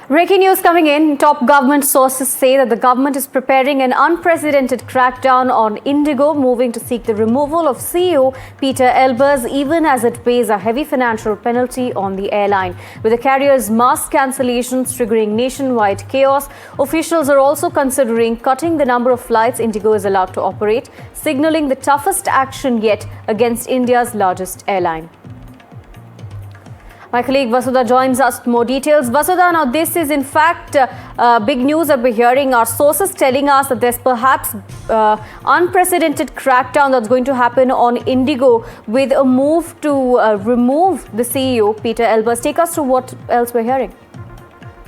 Breaking news coming in. Top government sources say that the government is preparing an unprecedented crackdown on IndiGo, moving to seek the removal of CEO Pieter Elbers, even as it pays a heavy financial penalty on the airline. With the carrier's mass cancellations triggering nationwide chaos, officials are also considering cutting the number of flights IndiGo is allowed to operate, signaling the toughest action yet against India's largest airline. My colleague Vasudha joins us with more details. Vasudha, now this is in fact big news that we're hearing. Our sources telling us that there's perhaps unprecedented crackdown that's going to happen on IndiGo with a move to remove the CEO, Pieter Elbers. Take us through what else we're hearing.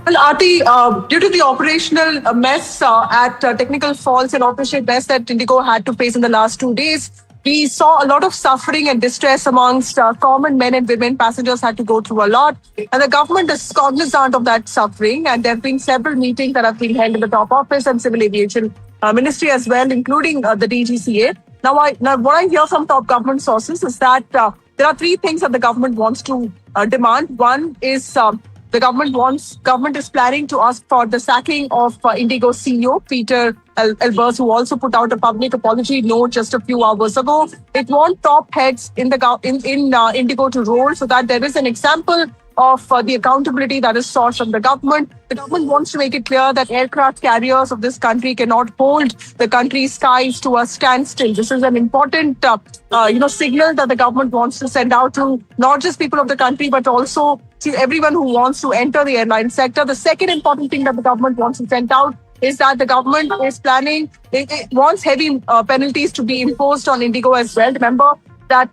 Well, Aarti, due to the operational mess at technical faults and operational mess that IndiGo had to face in the last 2 days, we saw a lot of suffering and distress amongst common men and women. Passengers had to go through a lot. And the government is cognizant of that suffering. And there have been several meetings that have been held in the top office and civil aviation ministry as well, including the DGCA. Now, what I hear from top government sources is that there are three things that the government wants to demand. One is the government is planning to ask for the sacking of IndiGo CEO, Pieter Elbers, who also put out a public apology note just a few hours ago. It wants top heads in IndiGo to roll so that there is an example of the accountability that is sought from the government. The government wants to make it clear that aircraft carriers of this country cannot hold the country's skies to a standstill. This is an important signal that the government wants to send out to not just people of the country, but also to everyone who wants to enter the airline sector. The second important thing that the government wants to send out is that the government is planning, it wants heavy penalties to be imposed on IndiGo as well. Remember that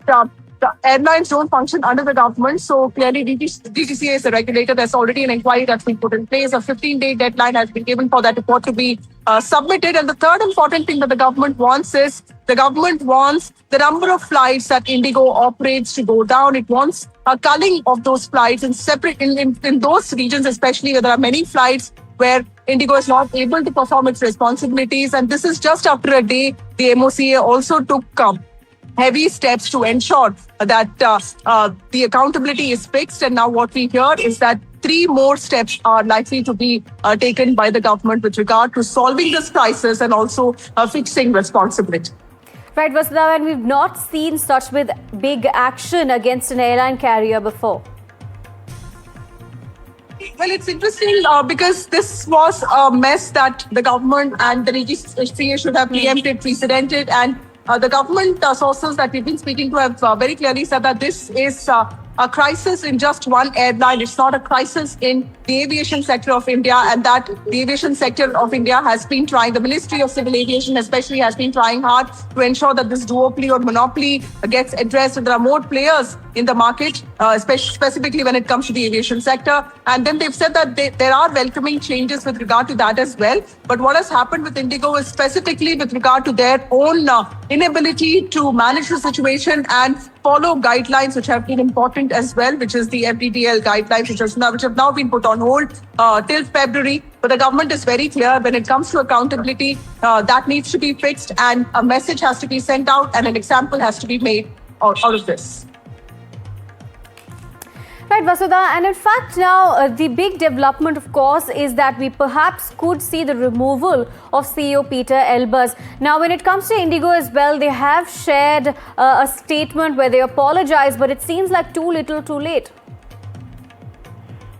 the airlines don't function under the government. So clearly DGCA is the regulator. There's already an inquiry that's been put in place. A 15-day deadline has been given for that report to be submitted. And the third important thing that the government wants is the government wants the number of flights that IndiGo operates to go down. It wants a culling of those flights in separate in those regions, especially where there are many flights where IndiGo is not able to perform its responsibilities. And this is just after a day the MOCA also took heavy steps to ensure that the accountability is fixed. And now what we hear is that 3 more steps are likely to be taken by the government with regard to solving this crisis and also fixing responsibility. Right, Vasudha, and we've not seen such with big action against an airline carrier before. Well, it's interesting because this was a mess that the government and the DGCA should have preempted, precedented, and the government sources that we've been speaking to have very clearly said that this is a crisis in just one airline. It's not a crisis in the aviation sector of India, and that the aviation sector of India has been trying, the Ministry of Civil Aviation especially has been trying hard to ensure that this duopoly or monopoly gets addressed, and there are more players in the market, specifically when it comes to the aviation sector. And then they've said that there are welcoming changes with regard to that as well. But what has happened with IndiGo is specifically with regard to their own inability to manage the situation and follow guidelines which have been important as well, which is the FDTL guidelines, which have now been put on hold till February. But the government is very clear when it comes to accountability, that needs to be fixed, and a message has to be sent out and an example has to be made out of this. Right, Vasudha, and in fact now the big development, of course, is that we perhaps could see the removal of CEO Pieter Elbers. Now, when it comes to IndiGo as well, they have shared a statement where they apologize, but it seems like too little, too late.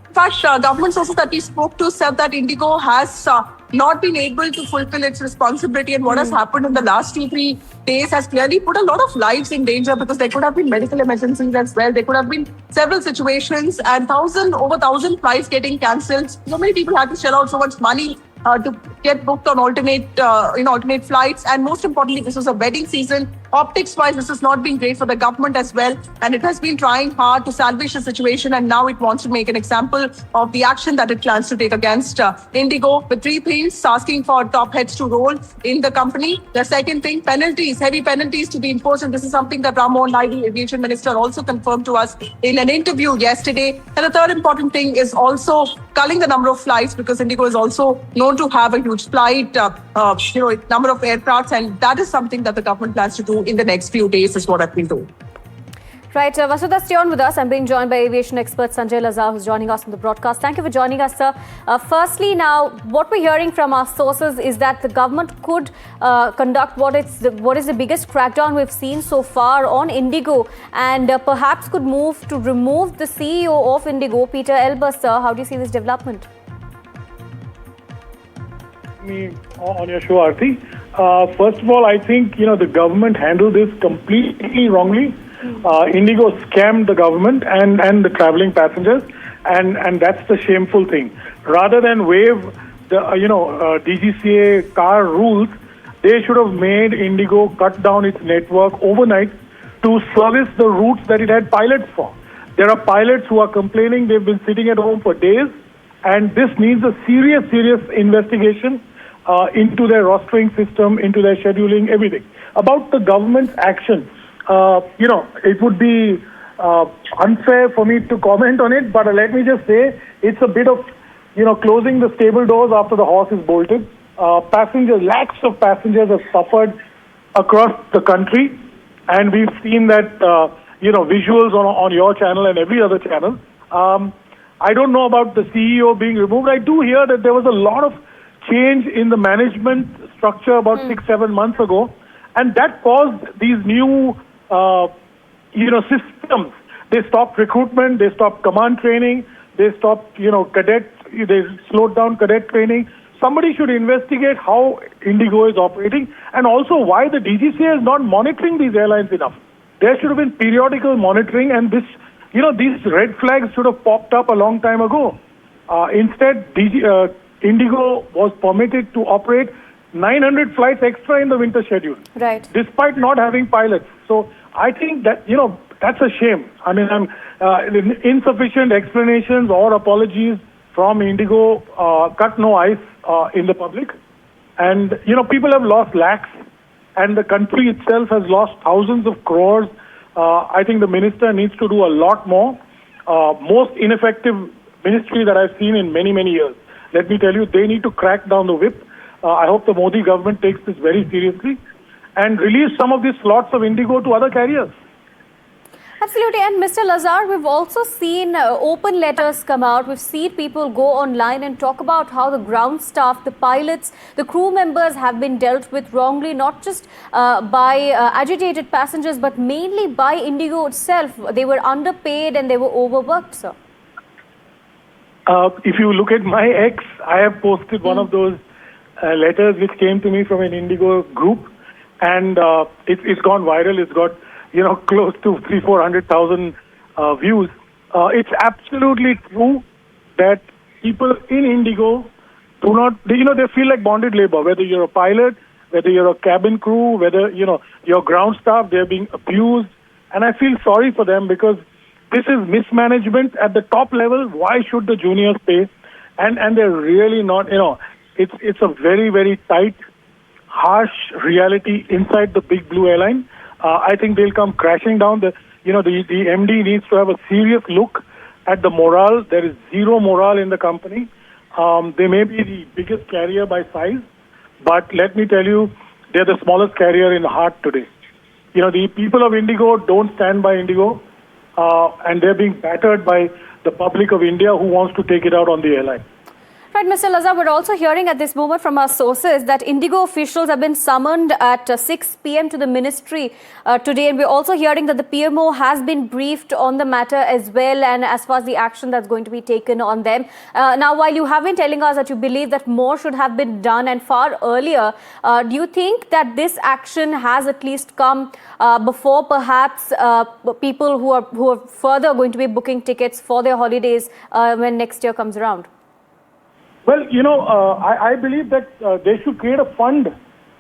In fact, government sources that we spoke to said that IndiGo has not been able to fulfill its responsibility, and what has happened in the last 2-3 days has clearly put a lot of lives in danger, because there could have been medical emergencies as well. There could have been several situations and over 1,000 flights getting cancelled. So many people had to shell out so much money to get booked on alternate flights. And most importantly, this was a wedding season. Optics-wise, this has not been great for the government as well. And it has been trying hard to salvage the situation. And now it wants to make an example of the action that it plans to take against IndiGo, with 3 things: asking for top heads to roll in the company. The second thing, penalties, heavy penalties to be imposed. And this is something that Rammohan Naidu, Aviation Minister, also confirmed to us in an interview yesterday. And the third important thing is also culling the number of flights, because IndiGo is also known to have a huge flight, number of aircrafts, and that is something that the government plans to do in the next few days, is what I've been told. Right, Vasudha, stay on with us. I'm being joined by aviation expert Sanjay Lazar, who's joining us on the broadcast. Thank you for joining us, sir. Firstly, now, what we're hearing from our sources is that the government could conduct what is the biggest crackdown we've seen so far on IndiGo, and perhaps could move to remove the CEO of IndiGo, Pieter Elbers, sir. How do you see this development? Me on your show, Aarti. First of all, I think the government handled this completely wrongly. IndiGo scammed the government and the traveling passengers, and that's the shameful thing. Rather than waive the DGCA car rules, they should have made IndiGo cut down its network overnight to service the routes that it had pilots for. There are pilots who are complaining they've been sitting at home for days, and this needs a serious investigation into their rostering system, into their scheduling, everything. About the government's action, it would be unfair for me to comment on it, but let me just say it's a bit of, closing the stable doors after the horse is bolted. Lakhs of passengers have suffered across the country, and we've seen that, visuals on your channel and every other channel. I don't know about the CEO being removed. I do hear that there was a lot of change in the management structure about 6-7 months ago, and that caused these new systems. They stopped recruitment, they stopped command training, they stopped they slowed down cadet training. Somebody should investigate how IndiGo is operating, and also why the DGCA is not monitoring these airlines enough. There should have been periodical monitoring, and these red flags should have popped up a long time ago. Instead, IndiGo was permitted to operate 900 flights extra in the winter schedule, right, despite not having pilots. So I think that, that's a shame. I mean, insufficient explanations or apologies from IndiGo cut no ice in the public. And, people have lost lakhs, and the country itself has lost thousands of crores. I think the minister needs to do a lot more. Most ineffective ministry that I've seen in many, many years. Let me tell you, they need to crack down the whip. I hope the Modi government takes this very seriously and release some of these slots of IndiGo to other carriers. Absolutely. And Mr. Lazar, we've also seen open letters come out. We've seen people go online and talk about how the ground staff, the pilots, the crew members have been dealt with wrongly, not just by agitated passengers, but mainly by IndiGo itself. They were underpaid and they were overworked, sir. If you look at my ex, I have posted one of those letters which came to me from an IndiGo group, and it's gone viral. It's got close to 300,000-400,000 views. It's absolutely true that people in IndiGo do not, they feel like bonded labor. Whether you're a pilot, whether you're a cabin crew, whether your ground staff, they're being abused, and I feel sorry for them because this is mismanagement at the top level. Why should the juniors pay? And they're really not, it's a very, very tight, harsh reality inside the big blue airline. I think they'll come crashing down. The MD needs to have a serious look at the morale. There is zero morale in the company. They may be the biggest carrier by size, but let me tell you, they're the smallest carrier in the heart today. The people of IndiGo don't stand by IndiGo. And they're being battered by the public of India who wants to take it out on the airline. Right, Mr. Lazar, we're also hearing at this moment from our sources that IndiGo officials have been summoned at 6 p.m. to the ministry today. And we're also hearing that the PMO has been briefed on the matter as well, and as far as the action that's going to be taken on them. Now, while you have been telling us that you believe that more should have been done and far earlier, do you think that this action has at least come before perhaps people who are further going to be booking tickets for their holidays when next year comes around? Well, I believe that they should create a fund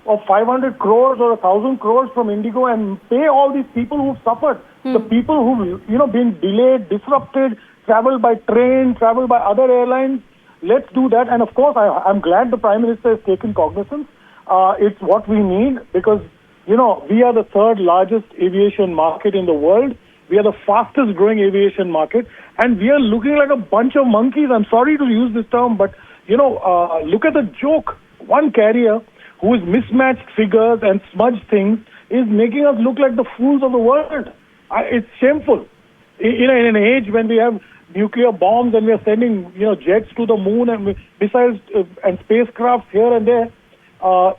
of 500 crores or 1,000 crores from IndiGo and pay all these people who've suffered. The people who've, been delayed, disrupted, traveled by train, traveled by other airlines. Let's do that. And of course, I'm glad the Prime Minister has taken cognizance. It's what we need because, we are the third largest aviation market in the world. We are the fastest growing aviation market. And we are looking like a bunch of monkeys. I'm sorry to use this term, but look at the joke. One carrier who is mismatched figures and smudged things is making us look like the fools of the world. It's shameful. In an age when we have nuclear bombs and we are sending jets to the moon and missiles and spacecrafts here and there,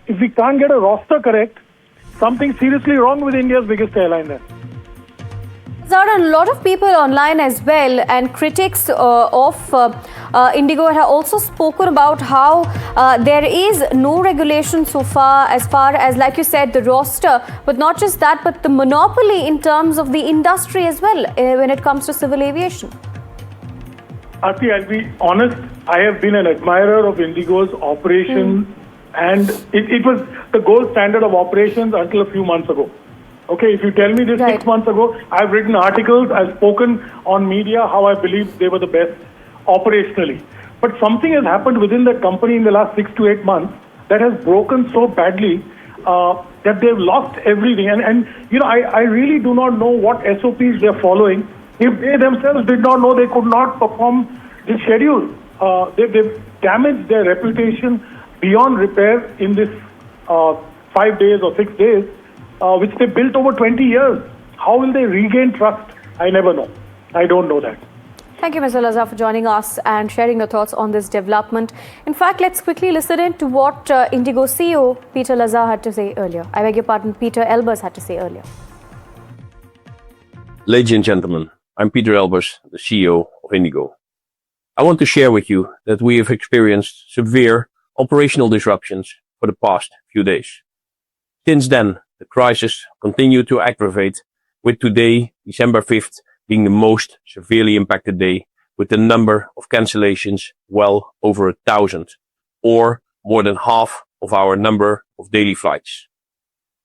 if we can't get a roster correct, something seriously wrong with India's biggest airline then. There are a lot of people online as well, and critics of IndiGo have also spoken about how there is no regulation so far as, like you said, the roster, but not just that, but the monopoly in terms of the industry as well when it comes to civil aviation. Aarti, I'll be honest, I have been an admirer of IndiGo's operation, and it was the gold standard of operations until a few months ago. Okay, if you tell me this 6 months ago, I've written articles, I've spoken on media how I believe they were the best operationally. But something has happened within the company in the last 6 to 8 months that has broken so badly that they've lost everything. And I really do not know what SOPs they're following. If they themselves did not know, they could not perform the schedule. They've damaged their reputation beyond repair in this 5 days or 6 days. Which they built over 20 years. How will they regain trust? I never know. I don't know that. Thank you, Mr. Lazar, for joining us and sharing your thoughts on this development. In fact, let's quickly listen in to what IndiGo CEO Pieter Lazar had to say earlier. I beg your pardon, Pieter Elbers had to say earlier. Ladies and gentlemen, I'm Pieter Elbers, the CEO of IndiGo. I want to share with you that we have experienced severe operational disruptions for the past few days. Since then, the crisis continued to aggravate, with today, December 5th, being the most severely impacted day, with the number of cancellations well over 1,000, or more than half of our number of daily flights.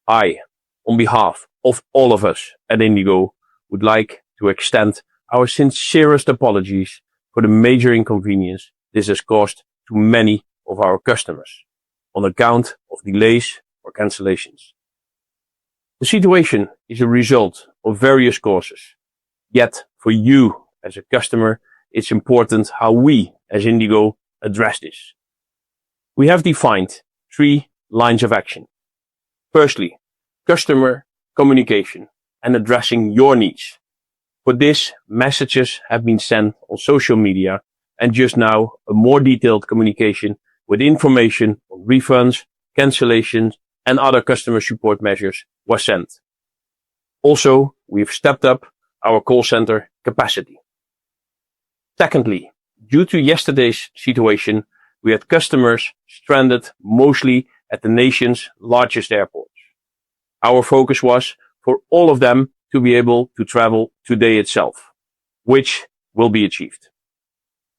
I, on behalf of all of us at IndiGo, would like to extend our sincerest apologies for the major inconvenience this has caused to many of our customers on account of delays or cancellations. The situation is a result of various causes. Yet, for you as a customer, it's important how we as IndiGo address this. We have defined 3 lines of action. Firstly, customer communication and addressing your needs. For this, messages have been sent on social media, and just now a more detailed communication with information on refunds, cancellations, and other customer support measures was sent. Also, we've stepped up our call center capacity. Secondly, due to yesterday's situation, we had customers stranded mostly at the nation's largest airports. Our focus was for all of them to be able to travel today itself, which will be achieved.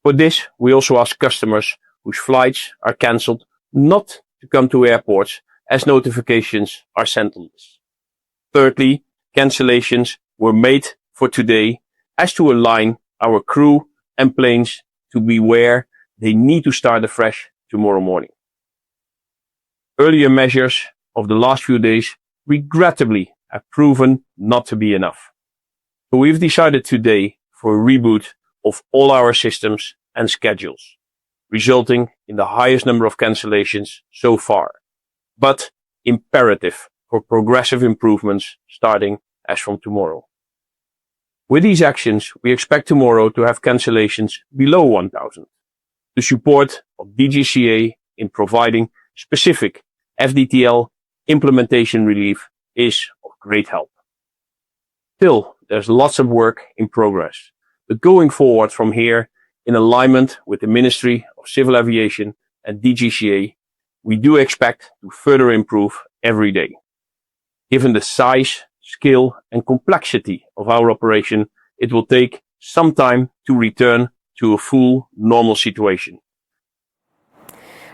For this, we also ask customers whose flights are cancelled not to come to airports, as notifications are sent on this. Thirdly, cancellations were made for today as to align our crew and planes to be where they need to start afresh tomorrow morning. Earlier measures of the last few days regrettably have proven not to be enough. So we've decided today for a reboot of all our systems and schedules, resulting in the highest number of cancellations so far, but imperative for progressive improvements starting as from tomorrow. With these actions, we expect tomorrow to have cancellations below 1,000. The support of DGCA in providing specific FDTL implementation relief is of great help. Still, there's lots of work in progress, but going forward from here, in alignment with the Ministry of Civil Aviation and DGCA, we do expect to further improve every day. Given the size, scale, and complexity of our operation, it will take some time to return to a full normal situation.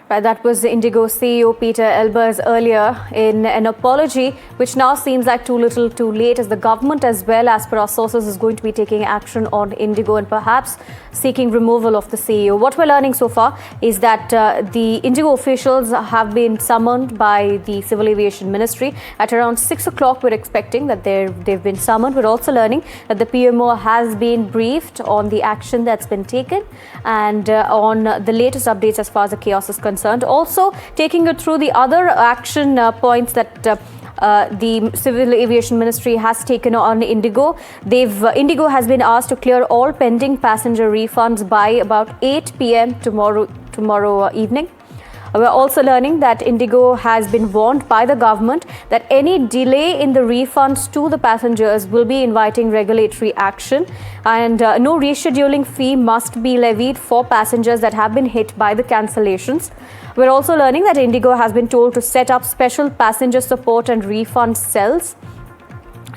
Right, that was the IndiGo CEO Pieter Elbers earlier in an apology, which now seems like too little too late, as the government, as well as per our sources, is going to be taking action on IndiGo and perhaps seeking removal of the CEO. What we're learning so far is that the IndiGo officials have been summoned by the Civil Aviation Ministry. At around 6 o'clock, we're expecting that they've been summoned. We're also learning that the PMO has been briefed on the action that's been taken and on the latest updates as far as the chaos is concerned. Also, taking you through the other action points that the Civil Aviation Ministry has taken on IndiGo. IndiGo has been asked to clear all pending passenger refunds by about 8 p.m. tomorrow evening. We're also learning that IndiGo has been warned by the government that any delay in the refunds to the passengers will be inviting regulatory action, and no rescheduling fee must be levied for passengers that have been hit by the cancellations. We're also learning that IndiGo has been told to set up special passenger support and refund cells.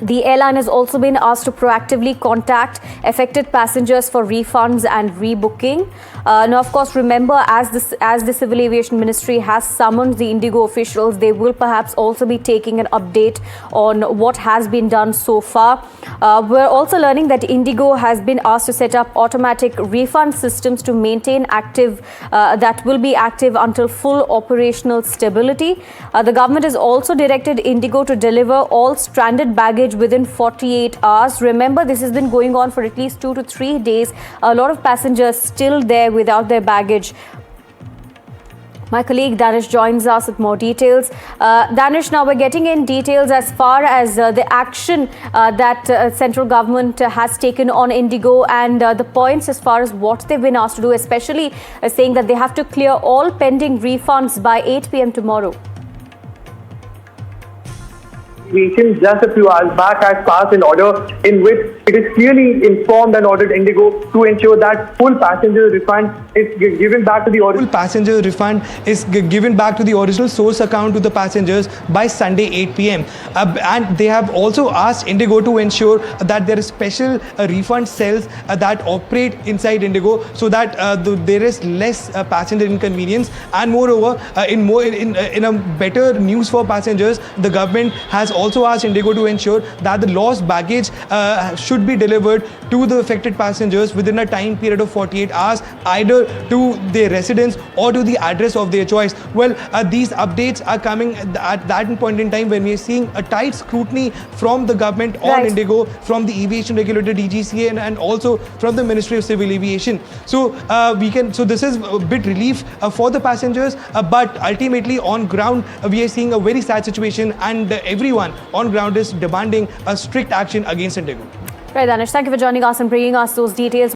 The airline has also been asked to proactively contact affected passengers for refunds and rebooking. Now, of course, remember, as the Civil Aviation Ministry has summoned the IndiGo officials, they will perhaps also be taking an update on what has been done so far. We're also learning that IndiGo has been asked to set up automatic refund systems to maintain that will be active until full operational stability. The government has also directed IndiGo to deliver all stranded baggage within 48 hours. Remember, this has been going on for at least 2 to 3 days. A lot of passengers still there without their baggage. My colleague Danish joins us with more details. Danish, now we're getting in details as far as the action that central government has taken on IndiGo, and the points as far as what they've been asked to do, especially saying that they have to clear all pending refunds by 8 p.m. tomorrow. Aviation just a few hours back has passed an order in which it is clearly informed and ordered IndiGo to ensure that full passenger refund is given back to the original. Full passenger refund is given back to the original source account to the passengers by Sunday 8 p.m. And they have also asked IndiGo to ensure that there is special refund cells that operate inside IndiGo, so that there is less passenger inconvenience. And moreover, in a better news for passengers, the government has also asked IndiGo to ensure that the lost baggage should be delivered to the affected passengers within a time period of 48 hours, either to their residence or to the address of their choice. Well, these updates are coming at that point in time when we are seeing a tight scrutiny from the government on IndiGo, from the aviation regulator DGCA, and also from the Ministry of Civil Aviation. So this is a bit relief for the passengers, but ultimately on ground we are seeing a very sad situation, and everyone on ground is demanding a strict action against IndiGo. Right, Danish, thank you for joining us and bringing us those details.